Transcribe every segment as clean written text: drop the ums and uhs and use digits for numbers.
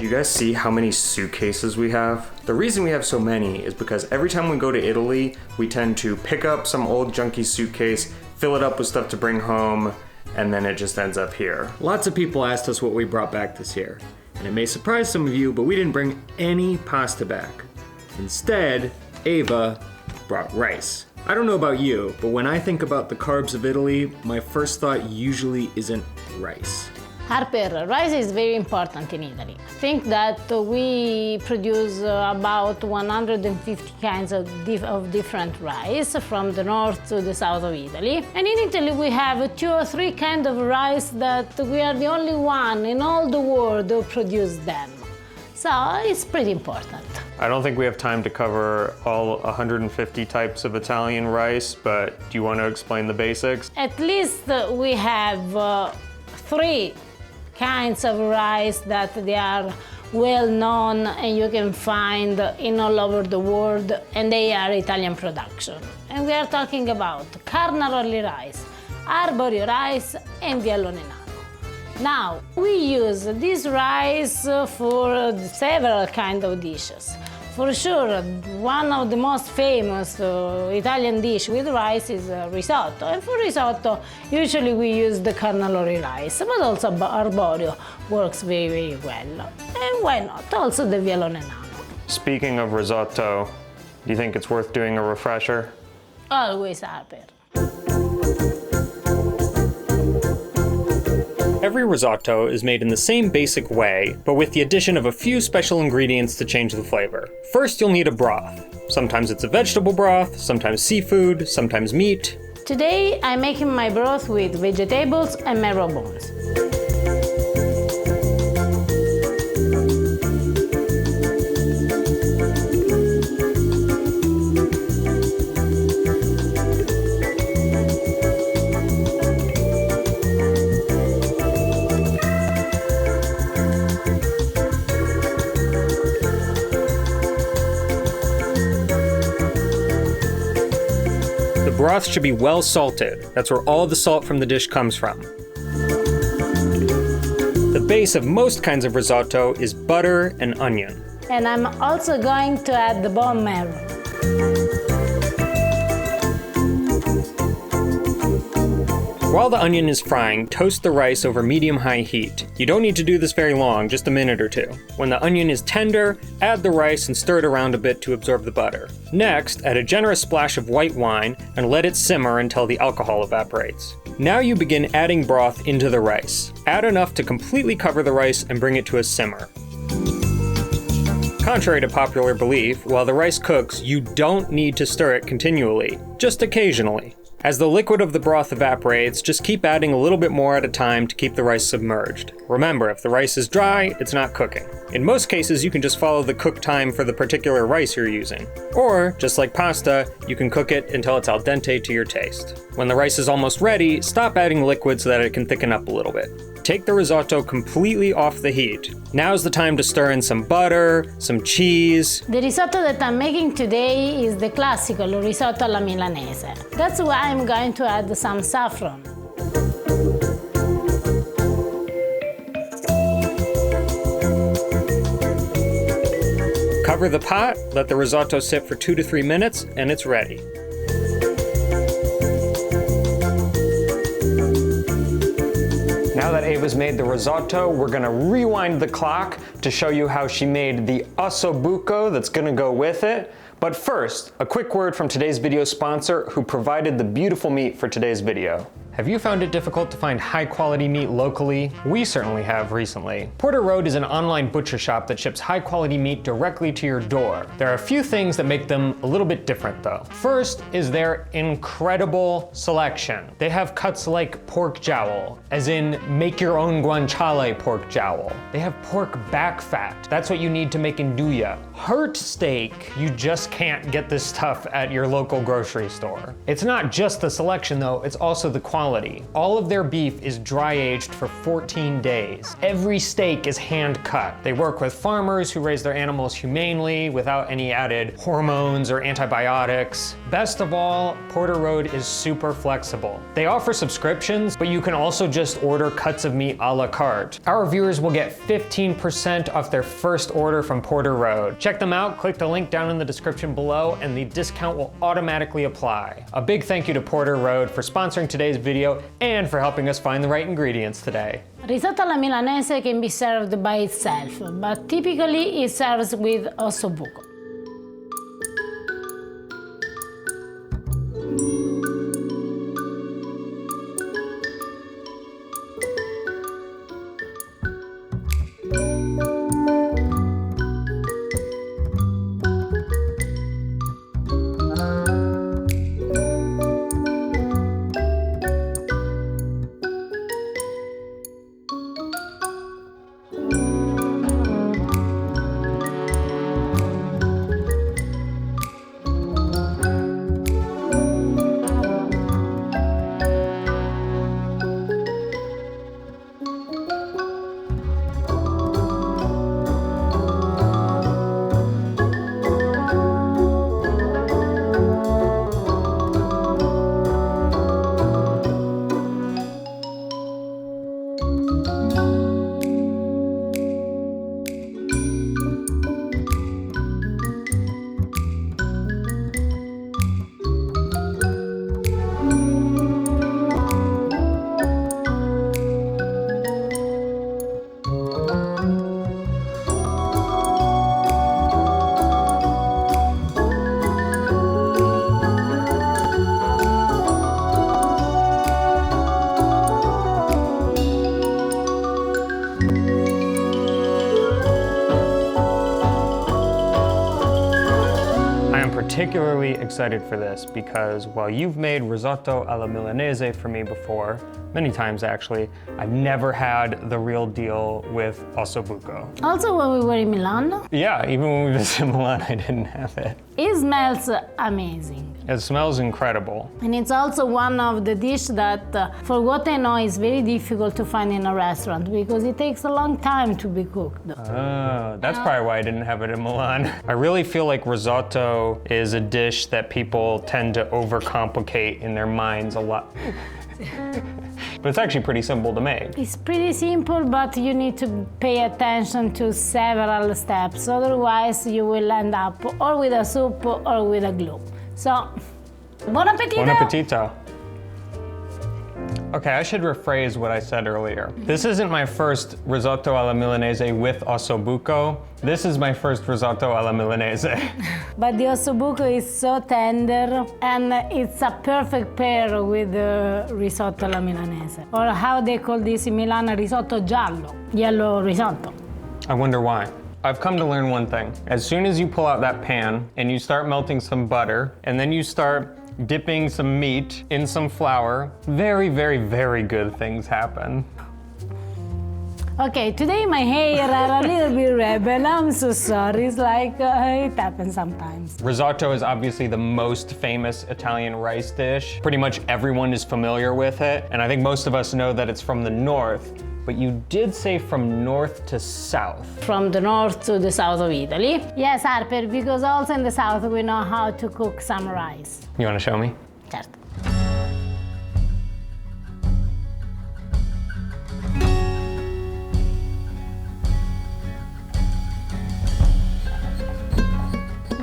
You guys see how many suitcases we have? The reason we have so many is because every time we go to Italy, we tend to pick up some old junky suitcase, fill it up with stuff to bring home, and then it just ends up here. Lots of people asked us what we brought back this year. And it may surprise some of you, but we didn't bring any pasta back. Instead, Ava brought rice. I don't know about you, but when I think about the carbs of Italy, my first thought usually isn't rice. Harper, rice is very important in Italy. I think that we produce about 150 kinds of different rice from the north to the south of Italy. And in Italy we have 2 or 3 kinds of rice that we are the only one in all the world who produce them. So it's pretty important. I don't think we have time to cover all 150 types of Italian rice, but do you want to explain the basics? At least we have 3 kinds of rice that they are well known and you can find in all over the world, and they are Italian production. And we are talking about carnaroli rice, arborio rice, and vialone nano. Now, we use this rice for several kinds of dishes. For sure, one of the most famous Italian dish with rice is risotto. And for risotto, usually we use the carnaroli rice, but also arborio works very, very well. And why not? Also the vialone nano. Speaking of risotto, do you think it's worth doing a refresher? Always happy. Every risotto is made in the same basic way, but with the addition of a few special ingredients to change the flavor. First, you'll need a broth. Sometimes it's a vegetable broth, sometimes seafood, sometimes meat. Today, I'm making my broth with vegetables and marrow bones. The broth should be well salted. That's where all the salt from the dish comes from. The base of most kinds of risotto is butter and onion. And I'm also going to add the bone marrow. While the onion is frying, toast the rice over medium-high heat. You don't need to do this very long, just a minute or 2. When the onion is tender, add the rice and stir it around a bit to absorb the butter. Next, add a generous splash of white wine and let it simmer until the alcohol evaporates. Now you begin adding broth into the rice. Add enough to completely cover the rice and bring it to a simmer. Contrary to popular belief, while the rice cooks, you don't need to stir it continually, just occasionally. As the liquid of the broth evaporates, just keep adding a little bit more at a time to keep the rice submerged. Remember, if the rice is dry, it's not cooking. In most cases, you can just follow the cook time for the particular rice you're using. Or, just like pasta, you can cook it until it's al dente to your taste. When the rice is almost ready, stop adding liquid so that it can thicken up a little bit. Take the risotto completely off the heat. Now's the time to stir in some butter, some cheese. The risotto that I'm making today is the classical risotto alla Milanese. That's why I'm going to add some saffron. Cover the pot, let the risotto sit for 2 to 3 minutes, and it's ready. Now that Ava's made the risotto, we're gonna rewind the clock to show you how she made the Osso Buco that's gonna go with it. But first, a quick word from today's video sponsor who provided the beautiful meat for today's video. Have you found it difficult to find high quality meat locally? We certainly have recently. Porter Road is an online butcher shop that ships high quality meat directly to your door. There are a few things that make them a little bit different though. First is their incredible selection. They have cuts like pork jowl, as in make your own guanciale pork jowl. They have pork back fat. That's what you need to make nduja. Heart steak, you just can't get this stuff at your local grocery store. It's not just the selection though, it's also the quality quality. All of their beef is dry aged for 14 days. Every steak is hand cut. They work with farmers who raise their animals humanely without any added hormones or antibiotics. Best of all, Porter Road is super flexible. They offer subscriptions, but you can also just order cuts of meat a la carte. Our viewers will get 15% off their first order from Porter Road. Check them out, click the link down in the description below, and the discount will automatically apply. A big thank you to Porter Road for sponsoring today's video and for helping us find the right ingredients today. Risotto alla Milanese can be served by itself, but typically it serves with Osso Buco. Particularly excited for this because while you've made risotto alla Milanese for me before, many times actually, I've never had the real deal with Osso Buco. Also when we were in Milan, Yeah, even when we visited Milan, I didn't have it. it smells amazing. It smells incredible. And it's also one of the dishes that, for what I know, is very difficult to find in a restaurant because it takes a long time to be cooked. Oh, that's probably why I didn't have it in Milan. I really feel like risotto is a dish that people tend to overcomplicate in their minds a lot. But it's actually pretty simple to make. It's pretty simple, but you need to pay attention to several steps. Otherwise, you will end up or with a soup or with a glue. So, buon appetito! Buon appetito. Okay, I should rephrase what I said earlier. This isn't my first risotto alla Milanese with Osso Buco. This is my first risotto alla Milanese. But the Osso Buco is so tender, and it's a perfect pair with the risotto alla Milanese. Or how they call this in Milan, risotto giallo, yellow risotto. I wonder why. I've come to learn one thing. As soon as you pull out that pan and you start melting some butter, and then you start dipping some meat in some flour, very, very, very good things happen. Okay, today my hair are a little bit red, and I'm so sorry. It's like, it happens sometimes. Risotto is obviously the most famous Italian rice dish. Pretty much everyone is familiar with it, and I think most of us know that it's from the north. But you did say from north to south. From the north to the south of Italy. Yes, Harper, because also in the south we know how to cook some rice. You want to show me? Certo.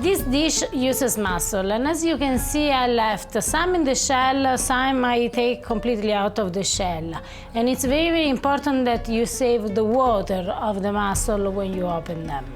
This dish uses mussel, and as you can see, I left some in the shell, some I take completely out of the shell. And it's very, very important that you save the water of the mussel when you open them.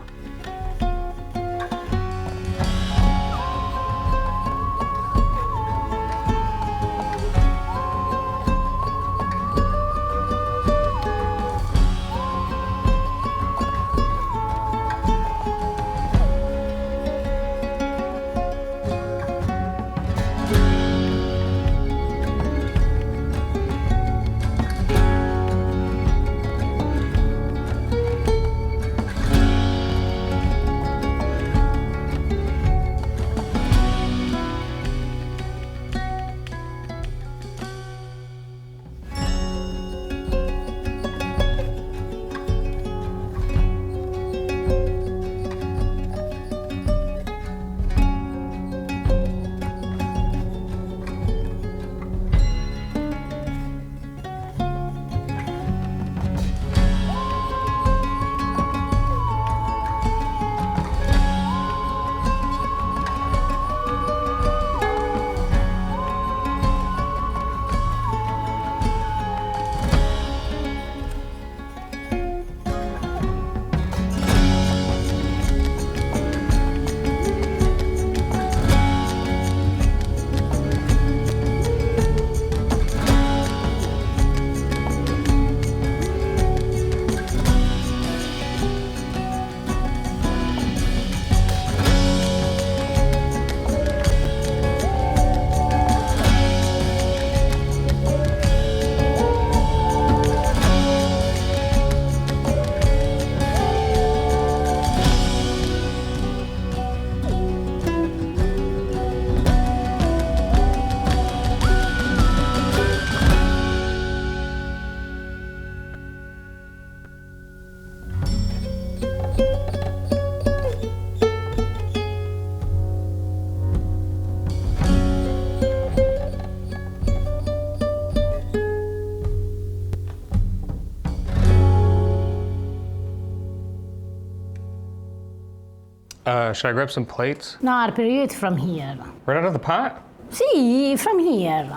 Should I grab some plates? No, Harper, you eat from here. Right out of the pot? See, from here.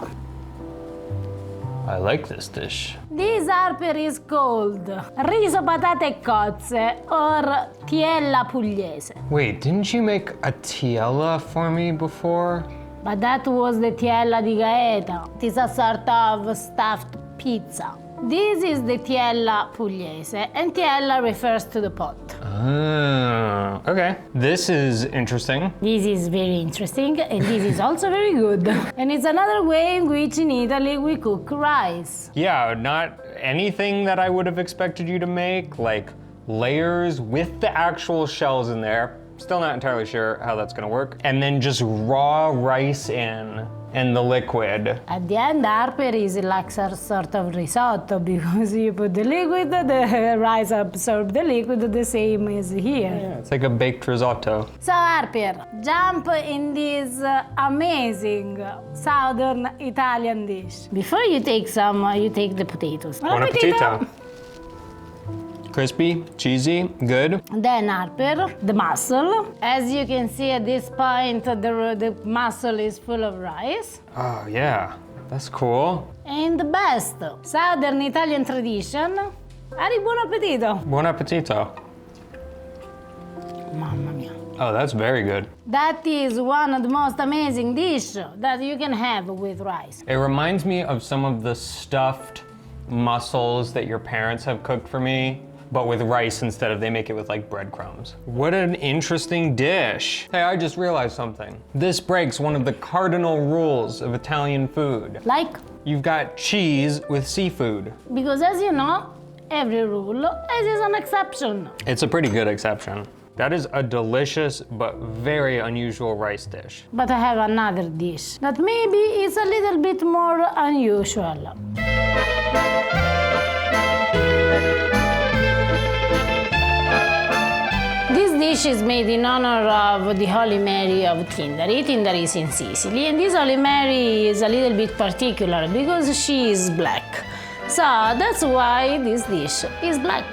I like this dish. This, Harper, is called riso patate cozze or Tiella Pugliese. Wait, didn't you make a tiella for me before? But that was the Tiella di Gaeta. It is a sort of stuffed pizza. This is the Tiella Pugliese, and Tiella refers to the pot. Oh, okay. This is interesting. This is very interesting, and this is also very good. And it's another way in which in Italy we cook rice. Yeah, not anything that I would have expected you to make, like layers with the actual shells in there. Still not entirely sure how that's gonna work. And then just raw rice in and the liquid. At the end, Harper is like a sort of risotto because you put the liquid, the rice absorbs the liquid the same as here. Yeah, it's like a baked risotto. So Harper, jump in this amazing southern Italian dish. Before you take some, you take the potatoes. Buon appetito. Crispy, cheesy, good. Then Harper, the mussel. As you can see at this point, the mussel is full of rice. Oh yeah, that's cool. And the best, southern Italian tradition. Ari, buon appetito. Buon appetito. Mamma mia. Oh, that's very good. That is one of the most amazing dishes that you can have with rice. It reminds me of some of the stuffed mussels that your parents have cooked for me, but with rice instead of, they make it with like breadcrumbs. What an interesting dish. Hey, I just realized something. This breaks one of the cardinal rules of Italian food. Like? You've got cheese with seafood. Because as you know, every rule is an exception. It's a pretty good exception. That is a delicious but very unusual rice dish. But I have another dish that maybe is a little bit more unusual. This dish is made in honor of the Holy Mary of Tindari. Tindari is in Sicily, and this Holy Mary is a little bit particular because she is black. So that's why this dish is black.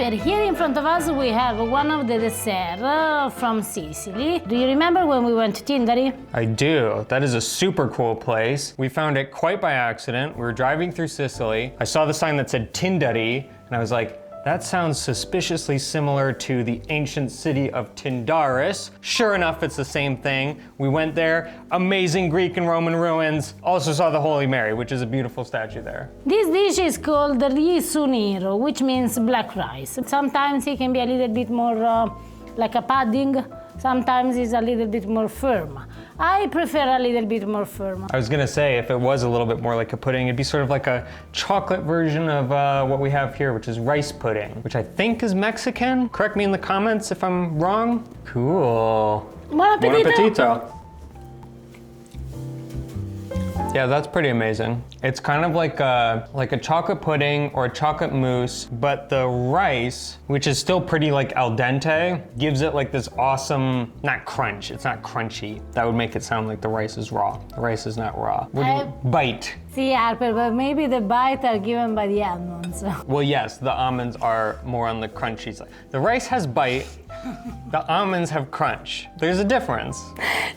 Here in front of us we have one of the desserts from Sicily. Do you remember when we went to Tindari? I do. That is a super cool place. We found it quite by accident. We were driving through Sicily. I saw the sign that said Tindari, and I was like, that sounds suspiciously similar to the ancient city of Tindaris. Sure enough, it's the same thing. We went there, amazing Greek and Roman ruins. Also saw the Holy Mary, which is a beautiful statue there. This dish is called Risu Niru, which means black rice. Sometimes it can be a little bit more like a pudding. Sometimes it's a little bit more firm. I prefer a little bit more firm. I was gonna say, if it was a little bit more like a pudding, it'd be sort of like a chocolate version of what we have here, which is rice pudding, which I think is Mexican. Correct me in the comments if I'm wrong. Cool. Buon appetito. Buon appetito. Yeah, that's pretty amazing. It's kind of like a chocolate pudding or a chocolate mousse, but the rice, which is still pretty like al dente, gives it like this awesome, not crunch, it's not crunchy. That would make it sound like the rice is raw. The rice is not raw. What do you, bite. See, Harper, but maybe the bite are given by the almonds. Well, yes, the almonds are more on the crunchy side. The rice has bite, the almonds have crunch. There's a difference.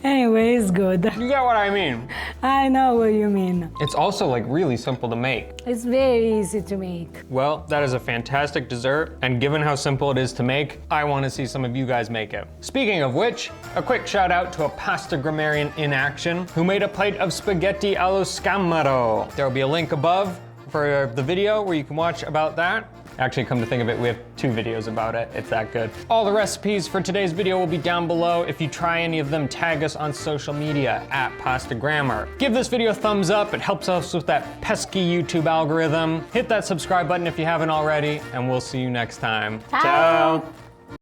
Anyway, it's good. You get what I mean? I know what you mean. It's also like really simple to make. It's very easy to make. Well, that is a fantastic dessert, and given how simple it is to make, I want to see some of you guys make it. Speaking of which, a quick shout out to a pasta grammarian in action who made a plate of spaghetti allo scammaro. There will be a link above for the video where you can watch about that. Actually, come to think of it, we have 2 videos about it. It's that good. All the recipes for today's video will be down below. If you try any of them, tag us on social media at Pasta Grammar. Give this video a thumbs up. It helps us with that pesky YouTube algorithm. Hit that subscribe button if you haven't already, and we'll see you next time. Ciao. Ciao.